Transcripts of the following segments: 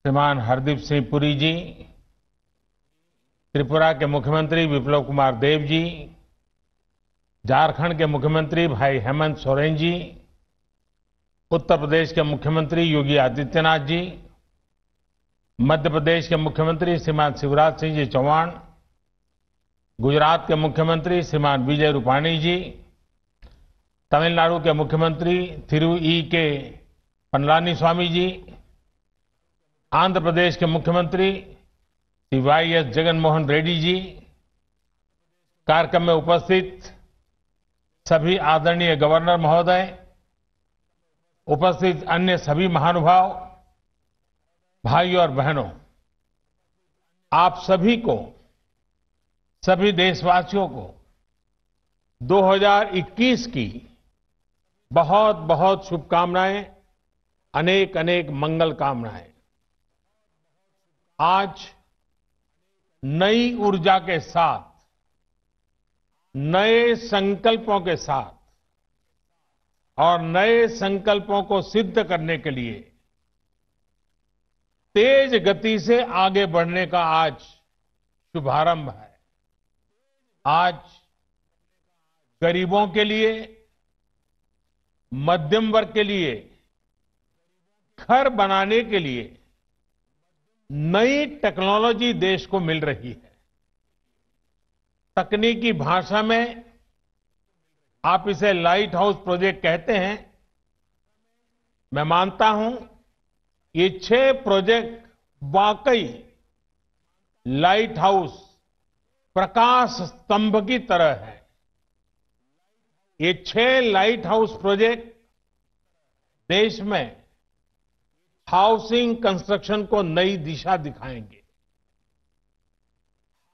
श्रीमान हरदीप सिंह पुरी जी, त्रिपुरा के मुख्यमंत्री विप्लव कुमार देव जी, झारखंड के मुख्यमंत्री भाई हेमंत सोरेन जी, उत्तर प्रदेश के मुख्यमंत्री योगी आदित्यनाथ जी, मध्य प्रदेश के मुख्यमंत्री श्रीमान शिवराज सिंह जी चौहान, गुजरात के मुख्यमंत्री श्रीमान विजय रूपाणी जी, तमिलनाडु के मुख्यमंत्री थिरु ई के पनलानी जी, आंध्र प्रदेश के मुख्यमंत्री श्री वाई.एस. जगनमोहन रेड्डी जी, कार्यक्रम में उपस्थित सभी आदरणीय गवर्नर महोदय, उपस्थित अन्य सभी महानुभाव, भाइयों और बहनों, आप सभी को, सभी देशवासियों को 2021 की बहुत बहुत शुभकामनाएं, अनेक अनेक मंगल कामनाएं। आज नई ऊर्जा के साथ, नए संकल्पों के साथ और नए संकल्पों को सिद्ध करने के लिए तेज गति से आगे बढ़ने का आज शुभारंभ है। आज गरीबों के लिए, मध्यम वर्ग के लिए, घर बनाने के लिए नई टेक्नोलॉजी देश को मिल रही है। तकनीकी भाषा में आप इसे लाइट हाउस प्रोजेक्ट कहते हैं। मैं मानता हूं ये 6 प्रोजेक्ट वाकई लाइट हाउस, प्रकाश स्तंभ की तरह है। ये 6 लाइट हाउस प्रोजेक्ट देश में हाउसिंग कंस्ट्रक्शन को नई दिशा दिखाएंगे।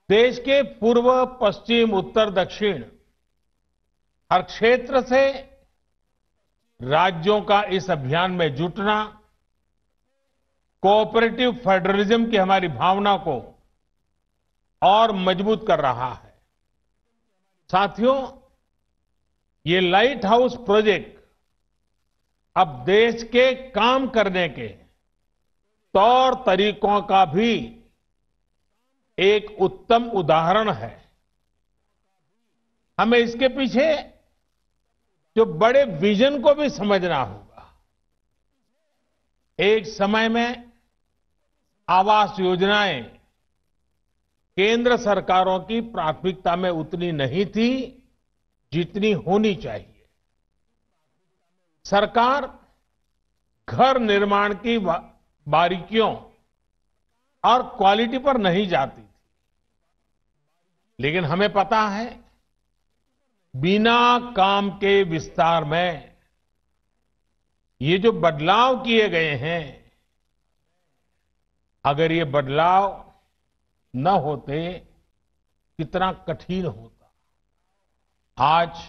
देश के पूर्व, पश्चिम, उत्तर, दक्षिण हर क्षेत्र से राज्यों का इस अभियान में जुटना कोऑपरेटिव फेडरलिज्म की हमारी भावना को और मजबूत कर रहा है। साथियों, ये लाइट हाउस प्रोजेक्ट अब देश के काम करने के तौर तरीकों का भी एक उत्तम उदाहरण है। हमें इसके पीछे जो बड़े विजन को भी समझना होगा। एक समय में आवास योजनाएं केंद्र सरकारों की प्राथमिकता में उतनी नहीं थी जितनी होनी चाहिए। सरकार घर निर्माण की बारीकियों और क्वालिटी पर नहीं जाती थी, लेकिन हमें पता है बिना काम के विस्तार में ये जो बदलाव किए गए हैं, अगर ये बदलाव न होते कितना कठिन होता। आज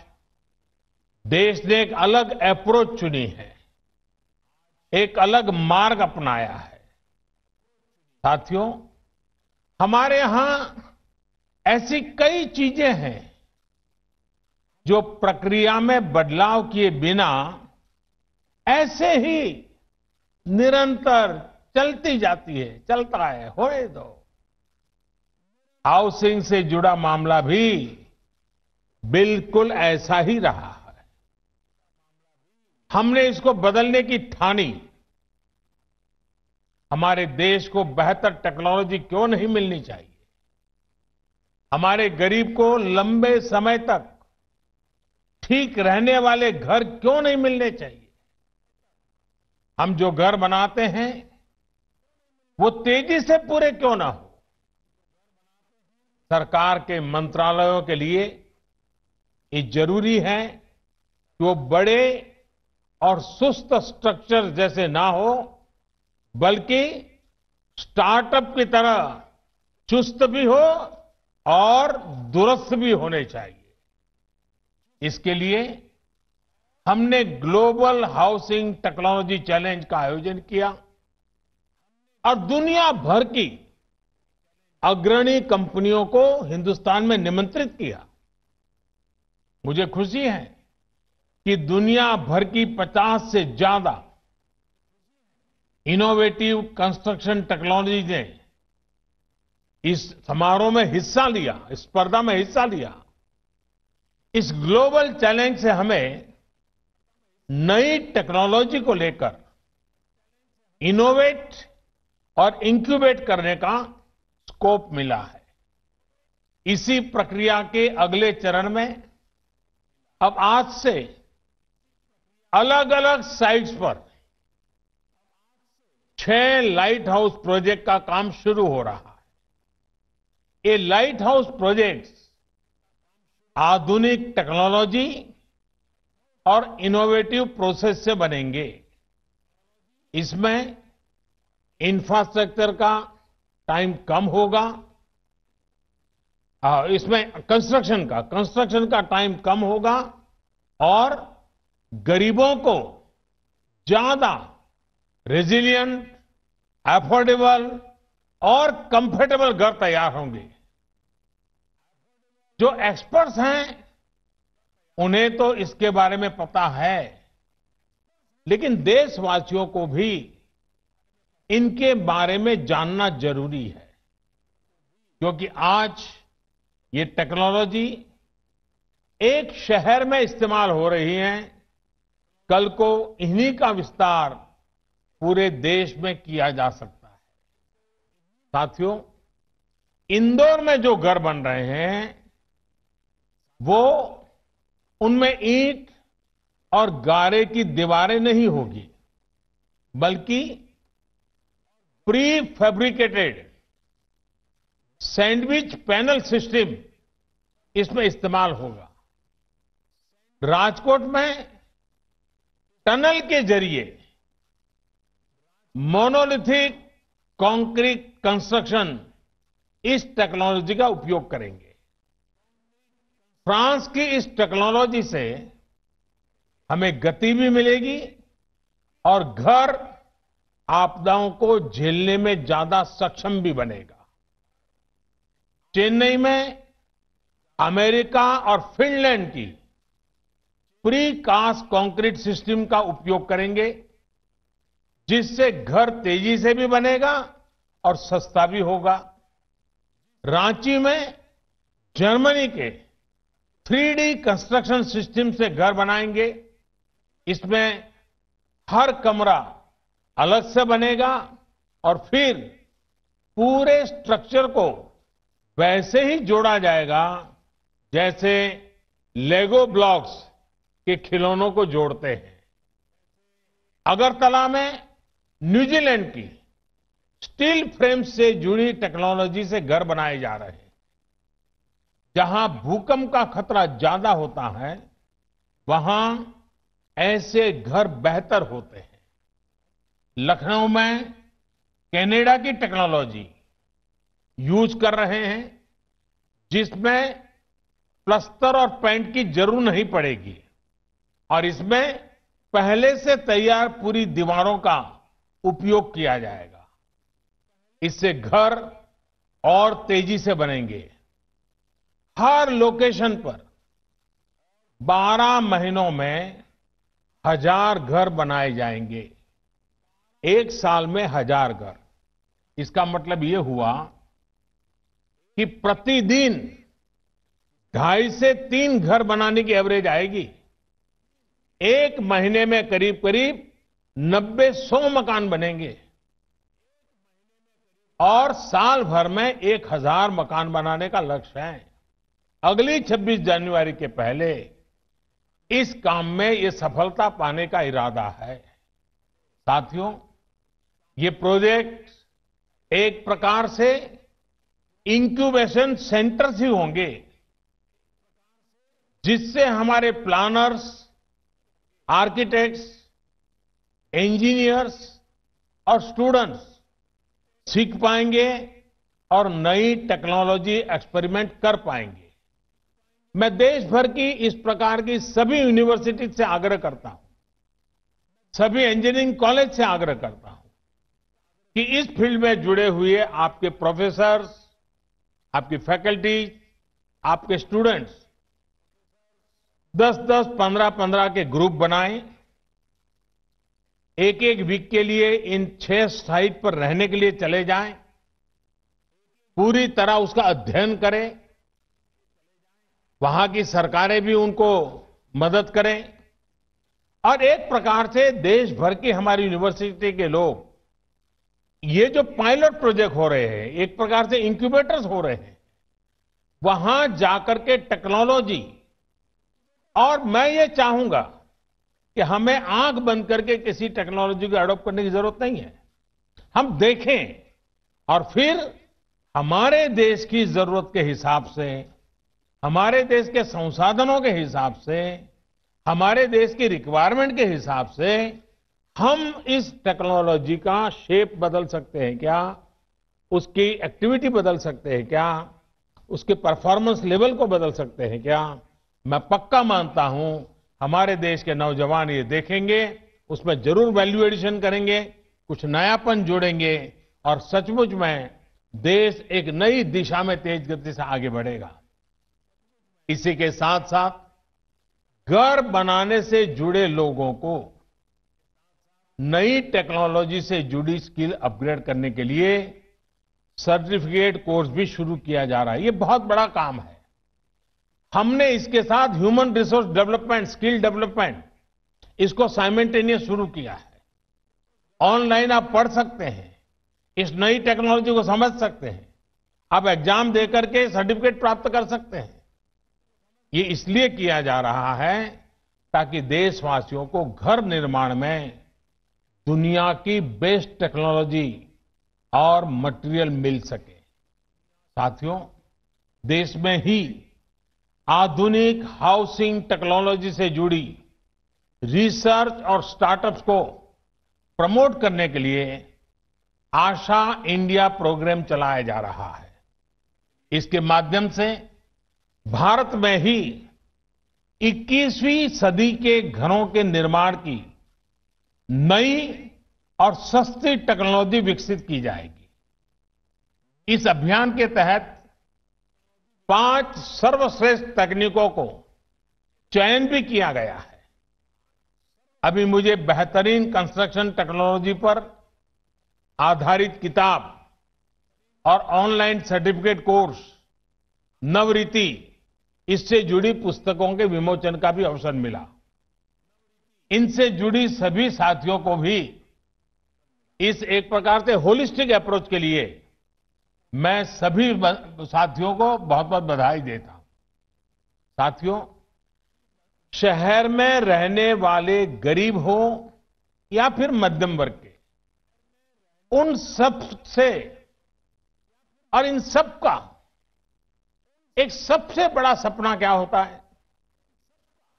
देश ने एक अलग अप्रोच चुनी है, एक अलग मार्ग अपनाया है। साथियों, हमारे यहां ऐसी कई चीजें हैं जो प्रक्रिया में बदलाव किए बिना ऐसे ही निरंतर चलती जाती है, चलता है, होने दो। हाउसिंग से जुड़ा मामला भी बिल्कुल ऐसा ही रहा है। हमने इसको बदलने की ठानी। हमारे देश को बेहतर टेक्नोलॉजी क्यों नहीं मिलनी चाहिए? हमारे गरीब को लंबे समय तक ठीक रहने वाले घर क्यों नहीं मिलने चाहिए? हम जो घर बनाते हैं वो तेजी से पूरे क्यों ना हो? सरकार के मंत्रालयों के लिए ये जरूरी है कि वो बड़े और सुस्त स्ट्रक्चर जैसे ना हो, बल्कि स्टार्टअप की तरह चुस्त भी हो और दुरुस्त भी होने चाहिए। इसके लिए हमने ग्लोबल हाउसिंग टेक्नोलॉजी चैलेंज का आयोजन किया और दुनिया भर की अग्रणी कंपनियों को हिंदुस्तान में निमंत्रित किया। मुझे खुशी है कि दुनिया भर की 50 से ज्यादा इनोवेटिव कंस्ट्रक्शन टेक्नोलॉजी ने इस समारोह में हिस्सा लिया, इस स्पर्धा में हिस्सा लिया। इस ग्लोबल चैलेंज से हमें नई टेक्नोलॉजी को लेकर इनोवेट और इंक्यूबेट करने का स्कोप मिला है। इसी प्रक्रिया के अगले चरण में अब आज से अलग अलग साइट्स पर 6 लाइट हाउस प्रोजेक्ट का काम शुरू हो रहा है। ये लाइट हाउस प्रोजेक्ट्स आधुनिक टेक्नोलॉजी और इनोवेटिव प्रोसेस से बनेंगे। इसमें इंफ्रास्ट्रक्चर का टाइम कम होगा, इसमें कंस्ट्रक्शन का टाइम कम होगा और गरीबों को ज्यादा रेजिलियंट, अफोर्डेबल और कंफर्टेबल घर तैयार होंगे। जो एक्सपर्ट्स हैं उन्हें तो इसके बारे में पता है, लेकिन देशवासियों को भी इनके बारे में जानना जरूरी है, क्योंकि आज ये टेक्नोलॉजी एक शहर में इस्तेमाल हो रही है, कल को इन्हीं का विस्तार पूरे देश में किया जा सकता है। साथियों, इंदौर में जो घर बन रहे हैं वो उनमें ईंट और गारे की दीवारें नहीं होगी, बल्कि pre fabricated sandwich panel system इसमें इस्तेमाल होगा। राजकोट में टनल के जरिए मोनोलिथिक कंक्रीट कंस्ट्रक्शन इस टेक्नोलॉजी का उपयोग करेंगे। फ्रांस की इस टेक्नोलॉजी से हमें गति भी मिलेगी और घर आपदाओं को झेलने में ज्यादा सक्षम भी बनेगा। चेन्नई में अमेरिका और फिनलैंड की प्री कास्ट कंक्रीट सिस्टम का उपयोग करेंगे, जिससे घर तेजी से भी बनेगा और सस्ता भी होगा। रांची में जर्मनी के 3D कंस्ट्रक्शन सिस्टम से घर बनाएंगे। इसमें हर कमरा अलग से बनेगा और फिर पूरे स्ट्रक्चर को वैसे ही जोड़ा जाएगा जैसे लेगो ब्लॉक्स के खिलौनों को जोड़ते हैं। अगरतला में न्यूजीलैंड की स्टील फ्रेम से जुड़ी टेक्नोलॉजी से घर बनाए जा रहे हैं। जहां भूकंप का खतरा ज्यादा होता है, वहां ऐसे घर बेहतर होते हैं। लखनऊ में कनाडा की टेक्नोलॉजी यूज कर रहे हैं, जिसमें प्लास्टर और पेंट की जरूरत नहीं पड़ेगी और इसमें पहले से तैयार पूरी दीवारों का उपयोग किया जाएगा। इससे घर और तेजी से बनेंगे। हर लोकेशन पर 12 महीनों में 1000 घर बनाए जाएंगे। एक साल में 1000 घर। इसका मतलब यह हुआ कि प्रतिदिन 2.5 से 3 घर बनाने की एवरेज आएगी। एक महीने में करीब करीब 90-100 मकान बनेंगे और साल भर में 1000 मकान बनाने का लक्ष्य है। अगली 26 जनवरी के पहले इस काम में ये सफलता पाने का इरादा है। साथियों, ये प्रोजेक्ट एक प्रकार से इंक्यूबेशन सेंटर्स ही होंगे, जिससे हमारे प्लानर्स, आर्किटेक्ट्स, इंजीनियर्स और स्टूडेंट्स सीख पाएंगे और नई टेक्नोलॉजी एक्सपेरिमेंट कर पाएंगे। मैं देश भर की इस प्रकार की सभी यूनिवर्सिटी से आग्रह करता हूं, सभी इंजीनियरिंग कॉलेज से आग्रह करता हूं कि इस फील्ड में जुड़े हुए आपके प्रोफेसर्स, आपकी फैकल्टी, आपके स्टूडेंट्स 10-10, 15-15 के ग्रुप बनाएं एक एक वीक के लिए इन 6 साइट पर रहने के लिए चले जाएं, पूरी तरह उसका अध्ययन करें, वहां की सरकारें भी उनको मदद करें और एक प्रकार से देश भर की हमारी यूनिवर्सिटी के लोग ये जो पायलट प्रोजेक्ट हो रहे हैं, एक प्रकार से इंक्यूबेटर्स हो रहे हैं, वहां जाकर के टेक्नोलॉजी, और मैं ये चाहूंगा कि हमें आंख बंद करके किसी टेक्नोलॉजी को अडॉप्ट करने की जरूरत नहीं है। हम देखें और फिर हमारे देश की जरूरत के हिसाब से, हमारे देश के संसाधनों के हिसाब से, हमारे देश की रिक्वायरमेंट के हिसाब से हम इस टेक्नोलॉजी का शेप बदल सकते हैं क्या, उसकी एक्टिविटी बदल सकते हैं क्या, उसके परफॉर्मेंस लेवल को बदल सकते हैं क्या। मैं पक्का मानता हूं हमारे देश के नौजवान ये देखेंगे, उसमें जरूर वैल्यू एडिशन करेंगे, कुछ नयापन जोड़ेंगे और सचमुच में देश एक नई दिशा में तेज गति से आगे बढ़ेगा। इसी के साथ साथ घर बनाने से जुड़े लोगों को नई टेक्नोलॉजी से जुड़ी स्किल अपग्रेड करने के लिए सर्टिफिकेट कोर्स भी शुरू किया जा रहा है। ये बहुत बड़ा काम है। हमने इसके साथ human resource development, skill development, इसको साइमल्टेनियस शुरू किया है। ऑनलाइन आप पढ़ सकते हैं, इस नई टेक्नोलॉजी को समझ सकते हैं, आप एग्जाम देकर के सर्टिफिकेट प्राप्त कर सकते हैं। ये इसलिए किया जा रहा है ताकि देशवासियों को घर निर्माण में दुनिया की बेस्ट टेक्नोलॉजी और मटेरियल मिल सके। साथियों, देश में ही आधुनिक हाउसिंग टेक्नोलॉजी से जुड़ी रिसर्च और स्टार्टअप्स को प्रमोट करने के लिए आशा इंडिया प्रोग्राम चलाया जा रहा है। इसके माध्यम से भारत में ही 21वीं सदी के घरों के निर्माण की नई और सस्ती टेक्नोलॉजी विकसित की जाएगी। इस अभियान के तहत 5 सर्वश्रेष्ठ तकनीकों को चयन भी किया गया है। अभी मुझे बेहतरीन कंस्ट्रक्शन टेक्नोलॉजी पर आधारित किताब और ऑनलाइन सर्टिफिकेट कोर्स नवरीति, इससे जुड़ी पुस्तकों के विमोचन का भी अवसर मिला। इनसे जुड़ी सभी साथियों को भी इस एक प्रकार से होलिस्टिक अप्रोच के लिए मैं सभी साथियों को बहुत बहुत बधाई देता हूं। साथियों, शहर में रहने वाले गरीब हो या फिर मध्यम वर्ग के, उन सब से और इन सब का एक सबसे बड़ा सपना क्या होता है?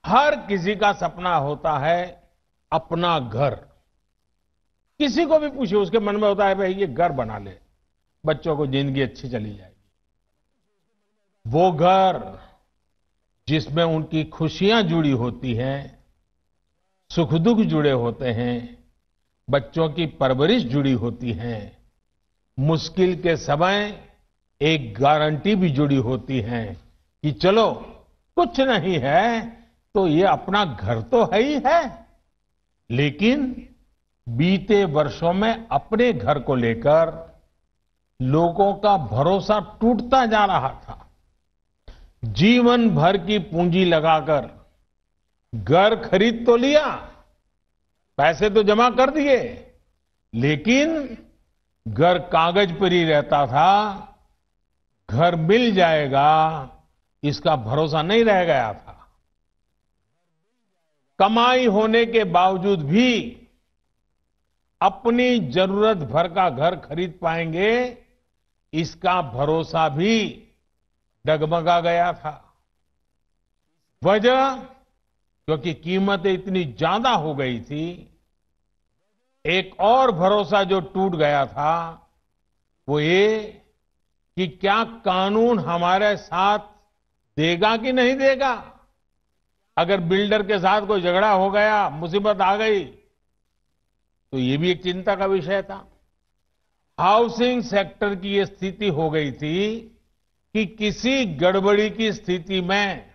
हर किसी का सपना होता है अपना घर। किसी को भी पूछिए, उसके मन में होता है भाई ये घर बना ले, बच्चों को जिंदगी अच्छी चली जाएगी। वो घर जिसमें उनकी खुशियां जुड़ी होती हैं, सुख दुख जुड़े होते हैं, बच्चों की परवरिश जुड़ी होती है, मुश्किल के समय एक गारंटी भी जुड़ी होती है कि चलो कुछ नहीं है तो ये अपना घर तो है ही है। लेकिन बीते वर्षों में अपने घर को लेकर लोगों का भरोसा टूटता जा रहा था। जीवन भर की पूंजी लगाकर घर खरीद तो लिया, पैसे तो जमा कर दिए, लेकिन घर कागज पर ही रहता था। घर मिल जाएगा इसका भरोसा नहीं रह गया था। कमाई होने के बावजूद भी अपनी जरूरत भर का घर खरीद पाएंगे, इसका भरोसा भी डगमगा गया था। वजह क्योंकि कीमतें इतनी ज्यादा हो गई थी। एक और भरोसा जो टूट गया था वो ये कि क्या कानून हमारे साथ देगा कि नहीं देगा। अगर बिल्डर के साथ कोई झगड़ा हो गया, मुसीबत आ गई, तो ये भी एक चिंता का विषय था। हाउसिंग सेक्टर की ये स्थिति हो गई थी कि किसी गड़बड़ी की स्थिति में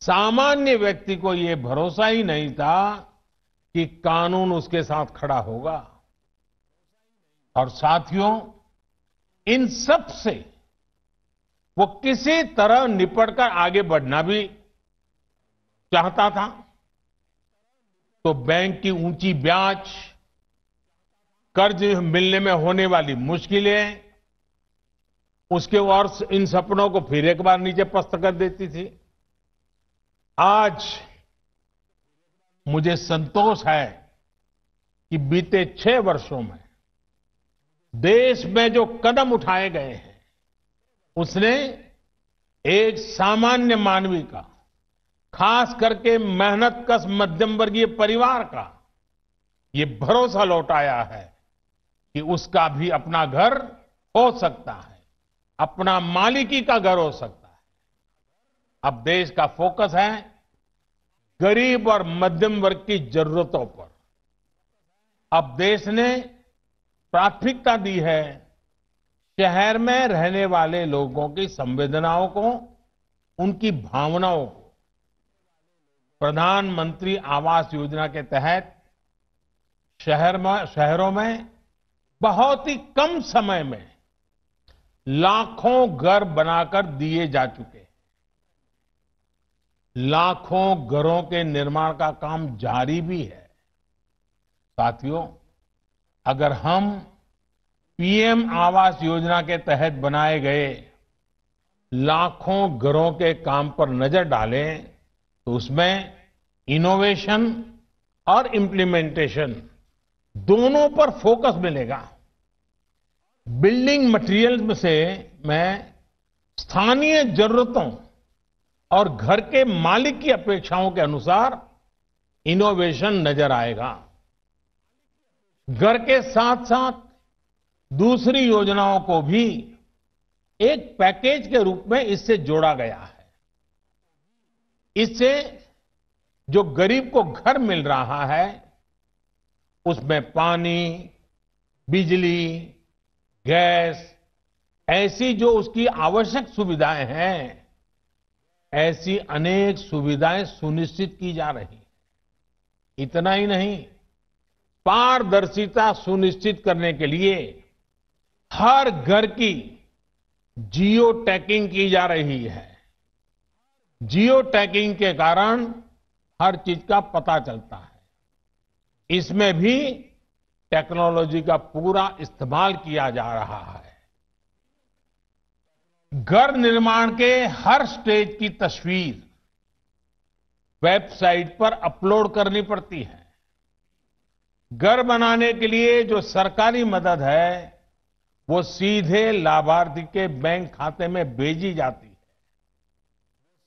सामान्य व्यक्ति को ये भरोसा ही नहीं था कि कानून उसके साथ खड़ा होगा। और साथियों, इन सब से वो किसी तरह निपटकर आगे बढ़ना भी चाहता था। तो बैंक की ऊंची ब्याज, कर्ज मिलने में होने वाली मुश्किलें, उसके और इन सपनों को फिर एक बार नीचे पस्त कर देती थी। आज मुझे संतोष है कि बीते 6 वर्षों में देश में जो कदम उठाए गए हैं, उसने एक सामान्य मानवी का, खास करके मेहनतकश मध्यम वर्गीय परिवार का ये भरोसा लौटाया है कि उसका भी अपना घर हो सकता है, अपना मालिकी का घर हो सकता है। अब देश का फोकस है गरीब और मध्यम वर्ग की जरूरतों पर। अब देश ने प्राथमिकता दी है शहर में रहने वाले लोगों की संवेदनाओं को, उनकी भावनाओं को। प्रधानमंत्री आवास योजना के तहत शहरों में बहुत ही कम समय में लाखों घर बनाकर दिए जा चुके हैं। लाखों घरों के निर्माण का काम जारी भी है। साथियों, अगर हम पीएम आवास योजना के तहत बनाए गए लाखों घरों के काम पर नजर डालें तो उसमें इनोवेशन और इम्प्लीमेंटेशन दोनों पर फोकस मिलेगा। बिल्डिंग मटेरियल से मैं स्थानीय जरूरतों और घर के मालिक की अपेक्षाओं के अनुसार इनोवेशन नजर आएगा। घर के साथ साथ दूसरी योजनाओं को भी एक पैकेज के रूप में इससे जोड़ा गया है। इससे जो गरीब को घर मिल रहा है उसमें पानी, बिजली, गैस, ऐसी जो उसकी आवश्यक सुविधाएं हैं, ऐसी अनेक सुविधाएं सुनिश्चित की जा रही। इतना ही नहीं, पारदर्शिता सुनिश्चित करने के लिए हर घर की जियो टैगिंग की जा रही है। जियो टैगिंग के कारण हर चीज का पता चलता है। इसमें भी टेक्नोलॉजी का पूरा इस्तेमाल किया जा रहा है। घर निर्माण के हर स्टेज की तस्वीर वेबसाइट पर अपलोड करनी पड़ती है। घर बनाने के लिए जो सरकारी मदद है वो सीधे लाभार्थी के बैंक खाते में भेजी जाती है।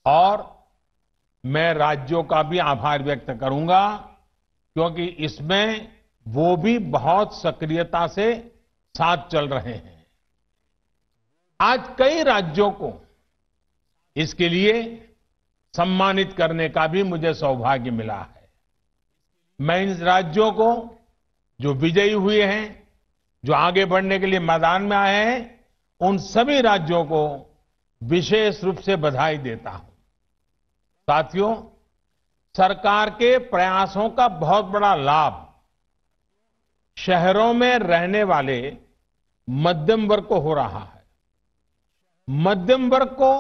और मैं राज्यों का भी आभार व्यक्त करूंगा क्योंकि इसमें वो भी बहुत सक्रियता से साथ चल रहे हैं। आज कई राज्यों को इसके लिए सम्मानित करने का भी मुझे सौभाग्य मिला है। मैं इन राज्यों को जो विजयी हुए हैं, जो आगे बढ़ने के लिए मैदान में आए हैं, उन सभी राज्यों को विशेष रूप से बधाई देता हूं। साथियों, सरकार के प्रयासों का बहुत बड़ा लाभ शहरों में रहने वाले मध्यम वर्ग को हो रहा है। मध्यम वर्ग को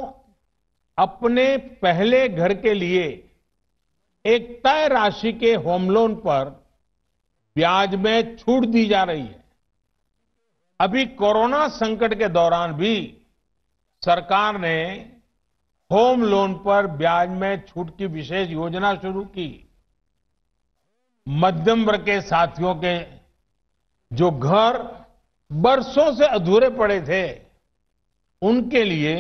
अपने पहले घर के लिए एक तय राशि के होम लोन पर ब्याज में छूट दी जा रही है। अभी कोरोना संकट के दौरान भी सरकार ने होम लोन पर ब्याज में छूट की विशेष योजना शुरू की। मध्यम वर्ग के साथियों के जो घर बरसों से अधूरे पड़े थे, उनके लिए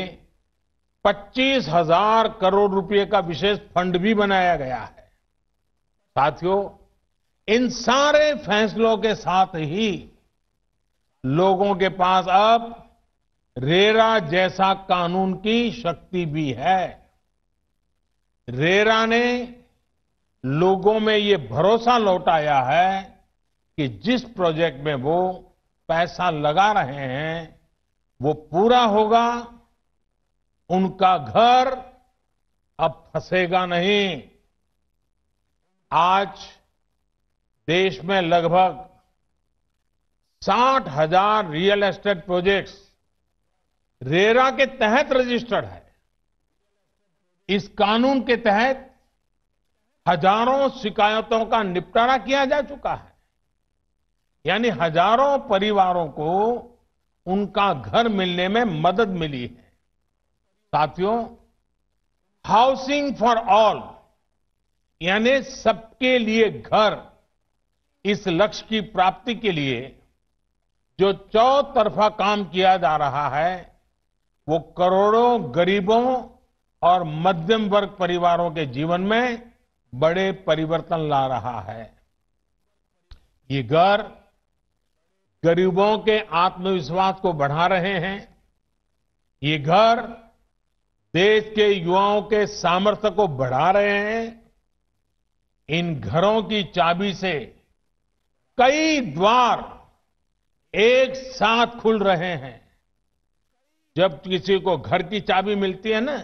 25,000 करोड़ रुपए का विशेष फंड भी बनाया गया है। साथियों, इन सारे फैसलों के साथ ही लोगों के पास अब रेरा जैसा कानून की शक्ति भी है। रेरा ने लोगों में ये भरोसा लौटाया है कि जिस प्रोजेक्ट में वो पैसा लगा रहे हैं वो पूरा होगा, उनका घर अब फंसेगा नहीं। आज देश में लगभग 60,000 रियल एस्टेट प्रोजेक्ट्स रेरा के तहत रजिस्टर्ड है। इस कानून के तहत हजारों शिकायतों का निपटारा किया जा चुका है, यानी हजारों परिवारों को उनका घर मिलने में मदद मिली है। साथियों, हाउसिंग फॉर ऑल यानी सबके लिए घर, इस लक्ष्य की प्राप्ति के लिए जो चौतरफा काम किया जा रहा है, वो करोड़ों गरीबों और मध्यम वर्ग परिवारों के जीवन में बड़े परिवर्तन ला रहा है। ये घर गरीबों के आत्मविश्वास को बढ़ा रहे हैं। ये घर देश के युवाओं के सामर्थ्य को बढ़ा रहे हैं। इन घरों की चाबी से कई द्वार एक साथ खुल रहे हैं। जब किसी को घर की चाबी मिलती है ना,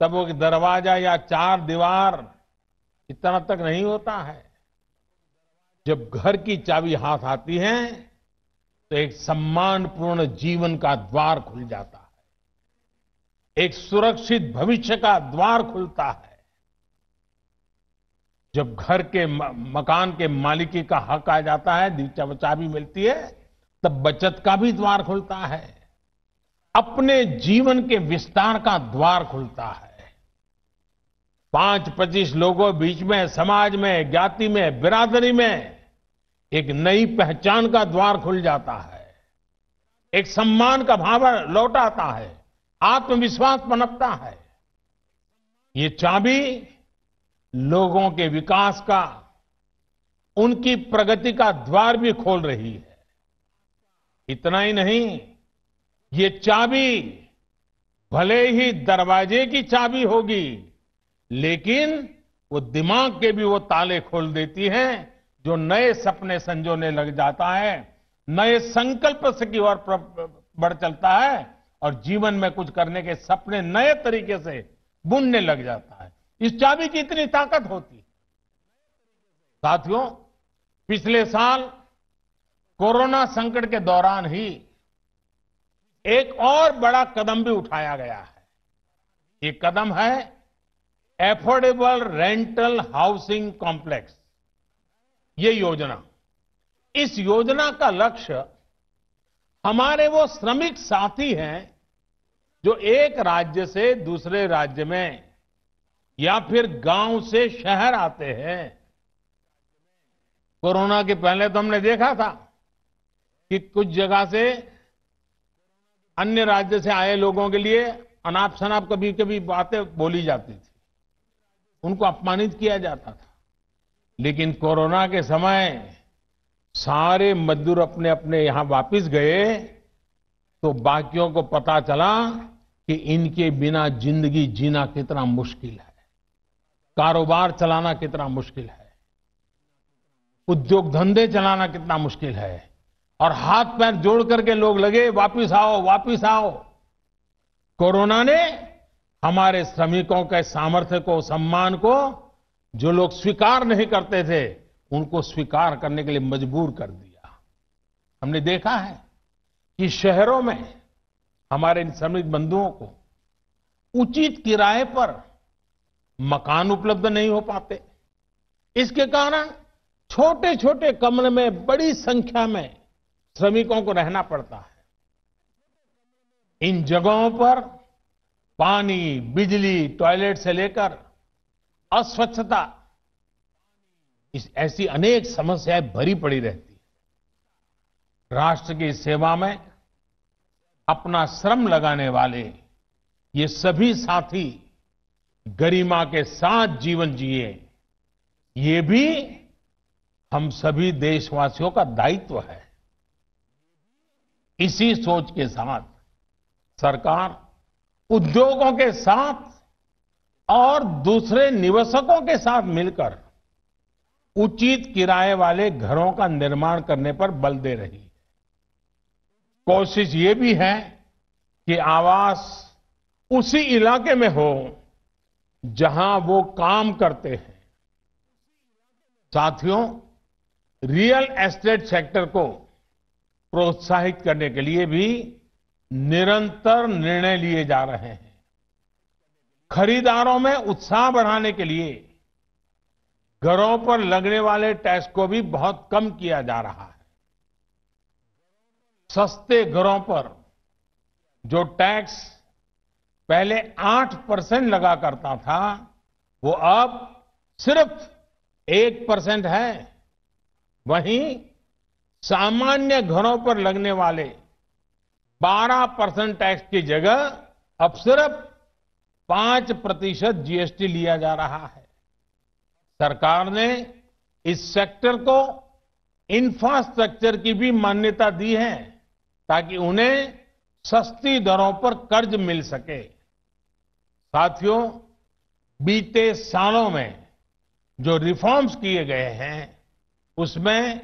तब वो दरवाजा या चार दीवार इतना तक नहीं होता है। जब घर की चाबी हाथ आती है तो एक सम्मानपूर्ण जीवन का द्वार खुल जाता है, एक सुरक्षित भविष्य का द्वार खुलता है। जब घर के मकान के मालिकी का हक आ जाता है, चाबी मिलती है, तब बचत का भी द्वार खुलता है, अपने जीवन के विस्तार का द्वार खुलता है। 5-25 लोगों बीच में, समाज में, ज्ञाति में, बिरादरी में एक नई पहचान का द्वार खुल जाता है, एक सम्मान का भाव लौट आता है, आत्मविश्वास पनपता है। ये चाबी लोगों के विकास का, उनकी प्रगति का द्वार भी खोल रही है। इतना ही नहीं, ये चाबी भले ही दरवाजे की चाबी होगी, लेकिन वो दिमाग के भी वो ताले खोल देती है, जो नए सपने संजोने लग जाता है, नए संकल्प से की ओर बढ़ चलता है और जीवन में कुछ करने के सपने नए तरीके से बुनने लग जाता है। इस चाबी की इतनी ताकत होती है। साथियों, पिछले साल कोरोना संकट के दौरान ही एक और बड़ा कदम भी उठाया गया है। ये कदम है एफोर्डेबल रेंटल हाउसिंग कॉम्प्लेक्स। ये योजना, इस योजना का लक्ष्य हमारे वो श्रमिक साथी हैं जो एक राज्य से दूसरे राज्य में या फिर गांव से शहर आते हैं। कोरोना के पहले तो हमने देखा था कि कुछ जगह से अन्य राज्य से आए लोगों के लिए अनाप शनाप कभी कभी बातें बोली जाती थी, उनको अपमानित किया जाता था। लेकिन कोरोना के समय सारे मजदूर अपने अपने यहां वापस गए तो बाकियों को पता चला कि इनके बिना जिंदगी जीना कितना मुश्किल है, कारोबार चलाना कितना मुश्किल है, उद्योग धंधे चलाना कितना मुश्किल है। और हाथ पैर जोड़ करके लोग लगे, वापिस आओ, वापिस आओ। कोरोना ने हमारे श्रमिकों के सामर्थ्य को, सम्मान को, जो लोग स्वीकार नहीं करते थे, उनको स्वीकार करने के लिए मजबूर कर दिया। हमने देखा है कि शहरों में हमारे इन श्रमिक बंधुओं को उचित किराए पर मकान उपलब्ध नहीं हो पाते। इसके कारण छोटे छोटे कमरे में बड़ी संख्या में श्रमिकों को रहना पड़ता है। इन जगहों पर पानी, बिजली, टॉयलेट से लेकर अस्वच्छता, ऐसी अनेक समस्याएं भरी पड़ी रहती है। राष्ट्र की सेवा में अपना श्रम लगाने वाले ये सभी साथी गरिमा के साथ जीवन जिए, ये भी हम सभी देशवासियों का दायित्व है। इसी सोच के साथ सरकार उद्योगों के साथ और दूसरे निवेशकों के साथ मिलकर उचित किराए वाले घरों का निर्माण करने पर बल दे रही है। कोशिश ये भी है कि आवास उसी इलाके में हो जहां वो काम करते हैं। साथियों, रियल एस्टेट सेक्टर को प्रोत्साहित करने के लिए भी निरंतर निर्णय लिए जा रहे हैं। खरीदारों में उत्साह बढ़ाने के लिए घरों पर लगने वाले टैक्स को भी बहुत कम किया जा रहा है। सस्ते घरों पर जो टैक्स पहले 8% लगा करता था, वो अब सिर्फ 1% है। वहीं सामान्य घरों पर लगने वाले 12% टैक्स की जगह अब सिर्फ 5% जीएसटी लिया जा रहा है। सरकार ने इस सेक्टर को इंफ्रास्ट्रक्चर की भी मान्यता दी है ताकि उन्हें सस्ती दरों पर कर्ज मिल सके। साथियों, बीते सालों में जो रिफॉर्म्स किए गए हैं, उसमें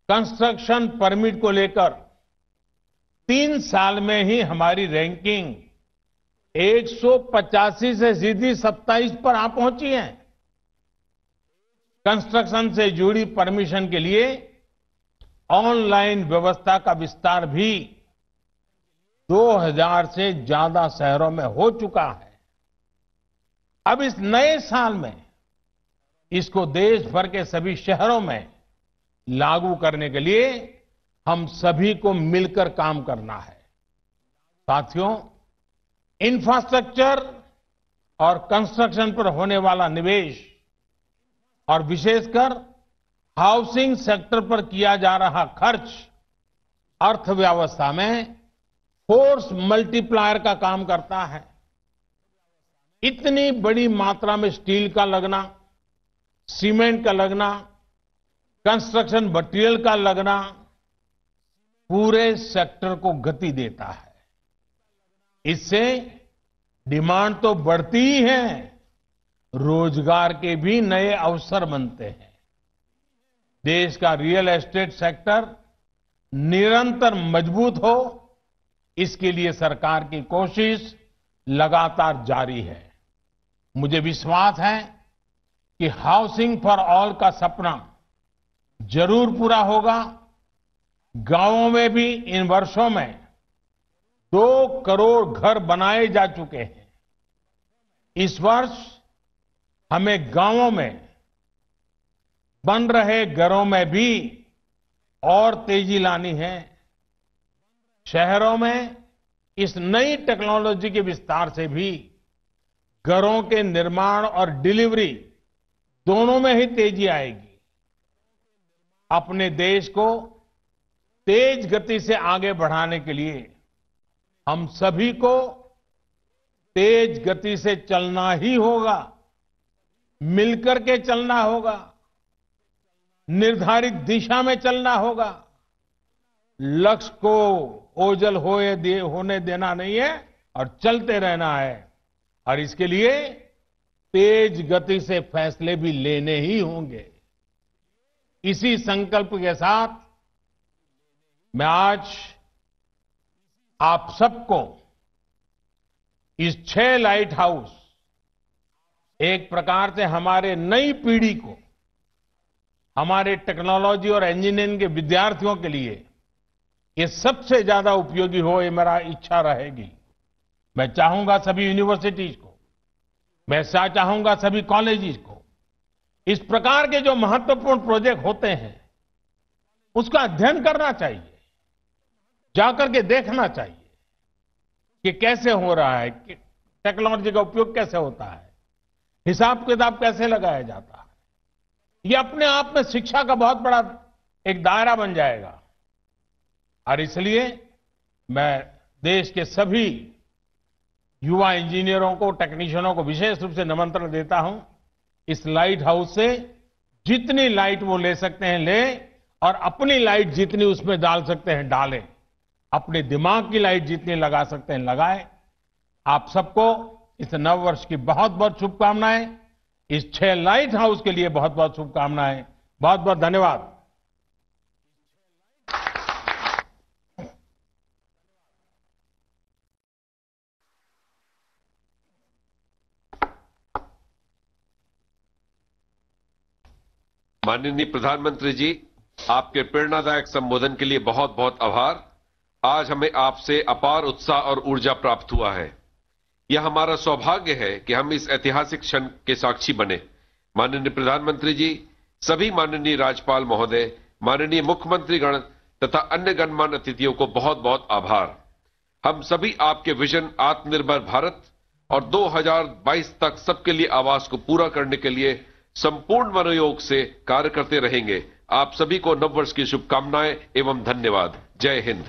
कंस्ट्रक्शन परमिट को लेकर 3 साल में ही हमारी रैंकिंग 185 से सीधी 27 पर आ पहुंची है। कंस्ट्रक्शन से जुड़ी परमिशन के लिए ऑनलाइन व्यवस्था का विस्तार भी 2000 से ज्यादा शहरों में हो चुका है। अब इस नए साल में इसको देश भर के सभी शहरों में लागू करने के लिए हम सभी को मिलकर काम करना है। साथियों, इंफ्रास्ट्रक्चर और कंस्ट्रक्शन पर होने वाला निवेश और विशेषकर हाउसिंग सेक्टर पर किया जा रहा खर्च अर्थव्यवस्था में फोर्स मल्टीप्लायर का काम करता है। इतनी बड़ी मात्रा में स्टील का लगना, सीमेंट का लगना, कंस्ट्रक्शन मटेरियल का लगना पूरे सेक्टर को गति देता है। इससे डिमांड तो बढ़ती ही है, रोजगार के भी नए अवसर बनते हैं। देश का रियल एस्टेट सेक्टर निरंतर मजबूत हो, इसके लिए सरकार की कोशिश लगातार जारी है। मुझे विश्वास है कि हाउसिंग फॉर ऑल का सपना जरूर पूरा होगा। गांवों में भी इन वर्षों में 2 करोड़ घर बनाए जा चुके हैं। इस वर्ष हमें गांवों में बन रहे घरों में भी और तेजी लानी है। शहरों में इस नई टेक्नोलॉजी के विस्तार से भी घरों के निर्माण और डिलीवरी दोनों में ही तेजी आएगी। अपने देश को तेज गति से आगे बढ़ाने के लिए हम सभी को तेज गति से चलना ही होगा, मिलकर के चलना होगा, निर्धारित दिशा में चलना होगा। लक्ष्य को ओझल होने देना नहीं है और चलते रहना है। और इसके लिए तेज गति से फैसले भी लेने ही होंगे। इसी संकल्प के साथ मैं आज आप सबको इस 6 लाइट हाउस, एक प्रकार से हमारे नई पीढ़ी को, हमारे टेक्नोलॉजी और इंजीनियरिंग के विद्यार्थियों के लिए ये सबसे ज्यादा उपयोगी हो, ये मेरा इच्छा रहेगी। मैं चाहूंगा सभी यूनिवर्सिटीज को, मैं चाहूंगा सभी कॉलेजेस को, इस प्रकार के जो महत्वपूर्ण प्रोजेक्ट होते हैं उसका अध्ययन करना चाहिए, जाकर के देखना चाहिए कि कैसे हो रहा है, कि टेक्नोलॉजी का उपयोग कैसे होता है, हिसाब किताब कैसे लगाया जाता है। ये अपने आप में शिक्षा का बहुत बड़ा एक दायरा बन जाएगा। और इसलिए मैं देश के सभी युवा इंजीनियरों को, टेक्नीशियनों को विशेष रूप से निमंत्रण देता हूं। इस लाइट हाउस से जितनी लाइट वो ले सकते हैं लें, और अपनी लाइट जितनी उसमें डाल सकते हैं डालें। अपने दिमाग की लाइट जितनी लगा सकते हैं लगाएं। आप सबको इस नव वर्ष की बहुत बहुत शुभकामनाएं। इस 6 लाइट हाउस के लिए बहुत बहुत शुभकामनाएं। बहुत बहुत धन्यवाद। माननीय प्रधानमंत्री जी, आपके प्रेरणादायक संबोधन के लिए बहुत बहुत आभार। आज हमें आपसे अपार उत्साह और ऊर्जा प्राप्त हुआ है। यह हमारा सौभाग्य है कि हम इस ऐतिहासिक क्षण के साक्षी बने। माननीय प्रधानमंत्री जी, सभी माननीय राज्यपाल महोदय, माननीय मुख्यमंत्री गण तथा अन्य गणमान्य अतिथियों को बहुत बहुत आभार। हम सभी आपके विजन आत्मनिर्भर भारत और 2022 तक सबके लिए आवास को पूरा करने के लिए संपूर्ण मनोयोग से कार्य करते रहेंगे। आप सभी को नववर्ष की शुभकामनाएं एवं धन्यवाद। जय हिंद।